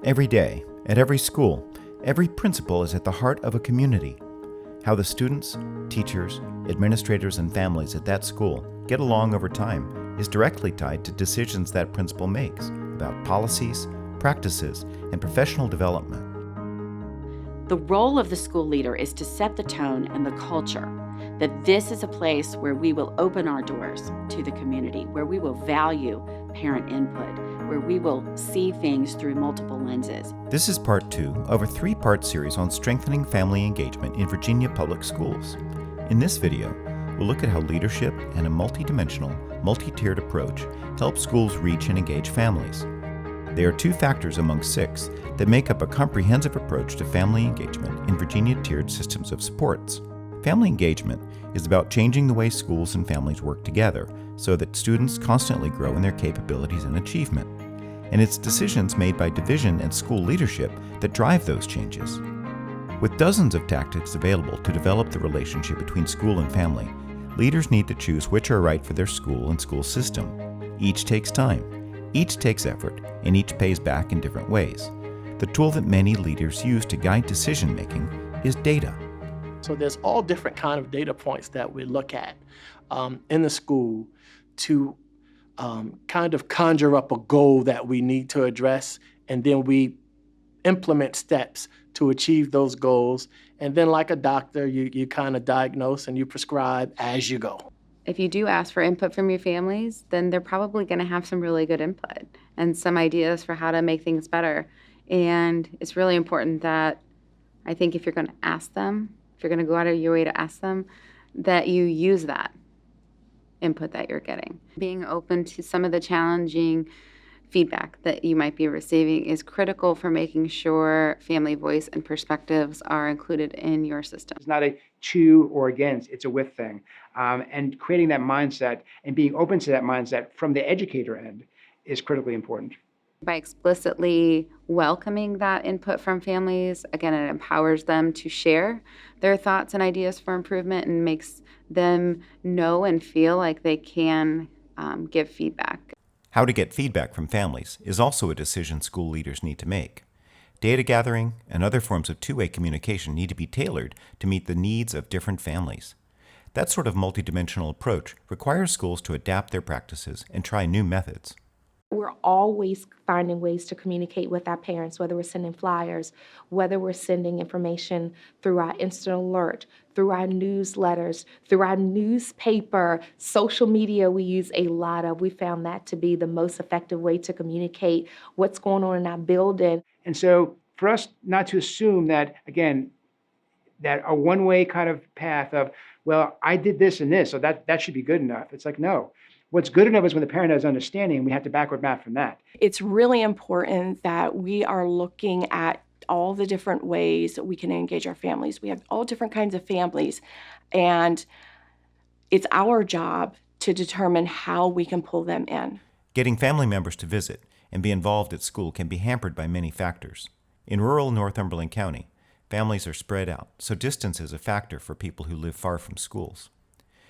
Every day, at every school, every principal is at the heart of a community. How the students, teachers, administrators, and families at that school get along over time is directly tied to decisions that principal makes about policies, practices, and professional development. The role of the school leader is to set the tone and the culture that this is a place where we will open our doors to the community, where we will value parent input, where we will see things through multiple lenses. This is part 2 of a 3-part series on strengthening family engagement in Virginia public schools. In this video, we'll look at how leadership and a multidimensional, multi-tiered approach help schools reach and engage families. They are 2 factors among 6 that make up a comprehensive approach to family engagement in Virginia tiered systems of supports. Family engagement is about changing the way schools and families work together so that students constantly grow in their capabilities and achievement. And it's decisions made by division and school leadership that drive those changes. With dozens of tactics available to develop the relationship between school and family, leaders need to choose which are right for their school and school system. Each takes time, each takes effort, and each pays back in different ways. The tool that many leaders use to guide decision-making is data. So there's all different kind of data points that we look at in the school to kind of conjure up a goal that we need to address, and then we implement steps to achieve those goals. And then like a doctor, you kind of diagnose and you prescribe as you go. If you do ask for input from your families, then they're probably going to have some really good input and some ideas for how to make things better. And it's really important that I think if you're going to ask them, if you're going to go out of your way to ask them, that you use that input that you're getting. Being open to some of the challenging feedback that you might be receiving is critical for making sure family voice and perspectives are included in your system. It's not a to or against, it's a with thing. And creating that mindset and being open to that mindset from the educator end is critically important. By explicitly welcoming that input from families, again, it empowers them to share their thoughts and ideas for improvement and makes them know and feel like they can give feedback. How to get feedback from families is also a decision school leaders need to make. Data gathering and other forms of two-way communication need to be tailored to meet the needs of different families. That sort of multidimensional approach requires schools to adapt their practices and try new methods. We're always finding ways to communicate with our parents, whether we're sending flyers, whether we're sending information through our instant alert, through our newsletters, through our newspaper, social media we use a lot of. We found that to be the most effective way to communicate what's going on in our building. And so for us not to assume that, again, that a one-way kind of path of, well, I did this and this, so that should be good enough. It's like, no. What's good enough is when the parent has understanding, and we have to backward map from that. It's really important that we are looking at all the different ways that we can engage our families. We have all different kinds of families, and it's our job to determine how we can pull them in. Getting family members to visit and be involved at school can be hampered by many factors. In rural Northumberland County, families are spread out, so distance is a factor for people who live far from schools.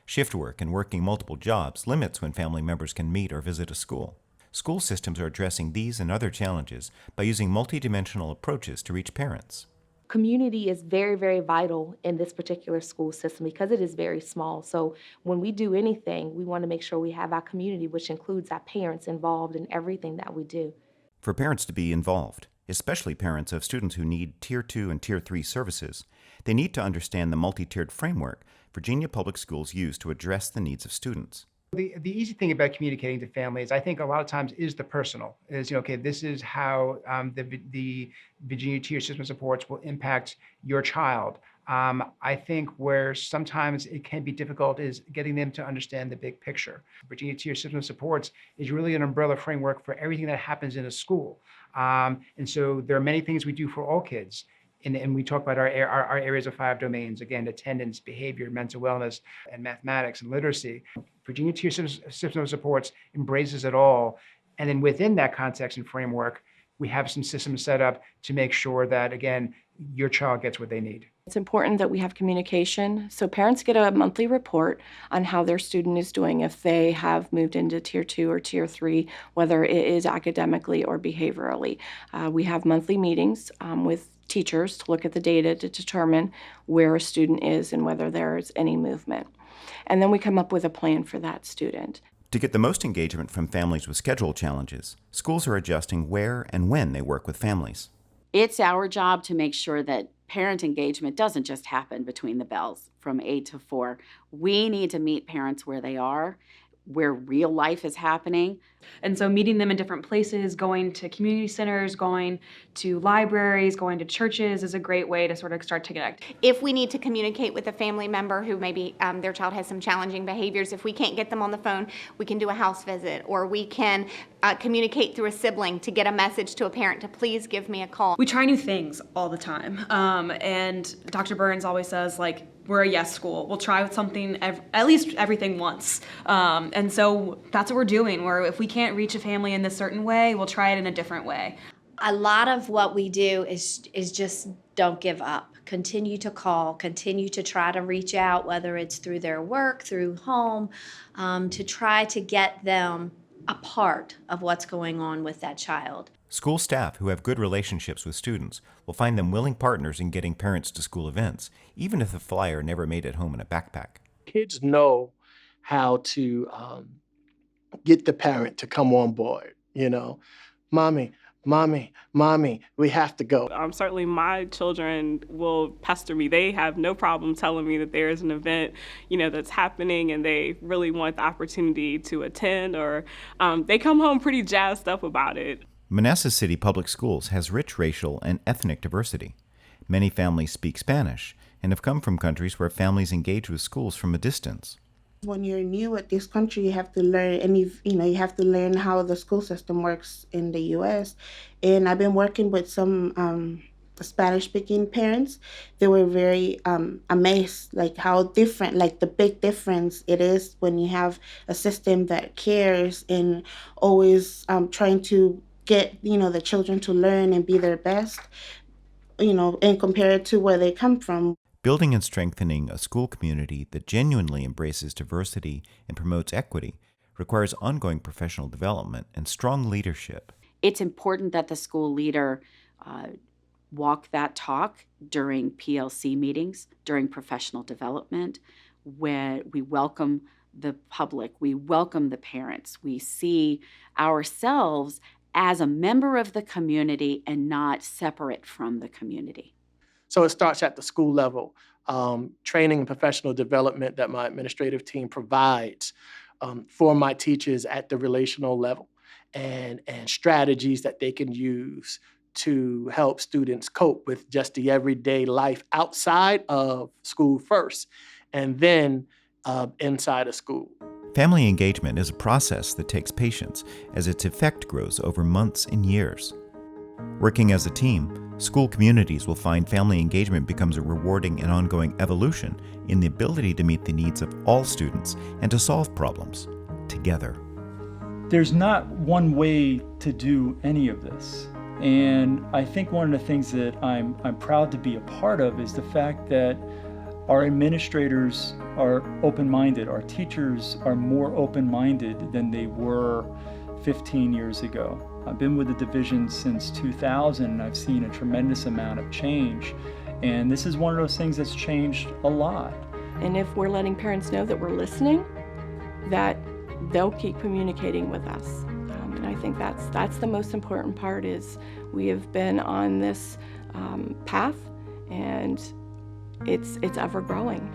Shift work and working multiple jobs limits when family members can meet or visit a school. School systems are addressing these and other challenges by using multidimensional approaches to reach parents. Community is very, very vital in this particular school system because it is very small. So when we do anything, we want to make sure we have our community, which includes our parents, involved in everything that we do. For parents to be involved, especially parents of students who need Tier 2 and Tier 3 services, they need to understand the multi-tiered framework Virginia public schools use to address the needs of students. The easy thing about communicating to families, I think a lot of times is the personal. Is, okay, this is how the Virginia tier system supports will impact your child. I think where sometimes it can be difficult is getting them to understand the big picture. Virginia tier system supports is really an umbrella framework for everything that happens in a school. And so there are many things we do for all kids. And we talk about our areas of 5 domains, again, attendance, behavior, mental wellness, and mathematics and literacy. Virginia Tier System of Supports embraces it all. And then within that context and framework, we have some systems set up to make sure that, again, your child gets what they need. It's important that we have communication, so parents get a monthly report on how their student is doing if they have moved into Tier 2 or Tier 3, whether it is academically or behaviorally. We have monthly meetings with teachers to look at the data to determine where a student is and whether there's any movement. And then we come up with a plan for that student. To get the most engagement from families with schedule challenges, schools are adjusting where and when they work with families. It's our job to make sure that parent engagement doesn't just happen between the bells from 8 to 4. We need to meet parents where they are, where real life is happening. And so meeting them in different places, going to community centers, going to libraries, going to churches is a great way to sort of start to connect. If we need to communicate with a family member who maybe their child has some challenging behaviors, if we can't get them on the phone, we can do a house visit, or we can communicate through a sibling to get a message to a parent to please give me a call. We try new things all the time. And Dr. Burns always says, like, we're a yes school. We'll try something, at least everything once. And so that's what we're doing, where if we can't reach a family in this certain way, we'll try it in a different way. A lot of what we do is just don't give up. Continue to call, continue to try to reach out, whether it's through their work, through home, to try to get them a part of what's going on with that child. School staff who have good relationships with students will find them willing partners in getting parents to school events, even if the flyer never made it home in a backpack. Kids know how to get the parent to come on board, Mommy, we have to go. Certainly my children will pester me. They have no problem telling me that there is an event, that's happening and they really want the opportunity to attend, or they come home pretty jazzed up about it. Manassas City Public Schools has rich racial and ethnic diversity. Many families speak Spanish and have come from countries where families engage with schools from a distance. When you're new at this country, you have to learn, and you have to learn how the school system works in the U.S. And I've been working with some Spanish-speaking parents. They were very amazed, like how different, like the big difference it is when you have a system that cares and always trying to get the children to learn and be their best, and compare it to where they come from. Building and strengthening a school community that genuinely embraces diversity and promotes equity requires ongoing professional development and strong leadership. It's important that the school leader walk that talk during PLC meetings, during professional development, when we welcome the public, we welcome the parents, we see ourselves as a member of the community and not separate from the community. So it starts at the school level, training and professional development that my administrative team provides for my teachers at the relational level, and strategies that they can use to help students cope with just the everyday life outside of school first, and then inside of school. Family engagement is a process that takes patience as its effect grows over months and years. Working as a team, school communities will find family engagement becomes a rewarding and ongoing evolution in the ability to meet the needs of all students and to solve problems together. There's not one way to do any of this. And I think one of the things that I'm proud to be a part of is the fact that our administrators are open-minded. Our teachers are more open-minded than they were 15 years ago. I've been with the division since 2000, and I've seen a tremendous amount of change. And this is one of those things that's changed a lot. And if we're letting parents know that we're listening, that they'll keep communicating with us. And I think that's the most important part, is we have been on this path, and it's ever growing.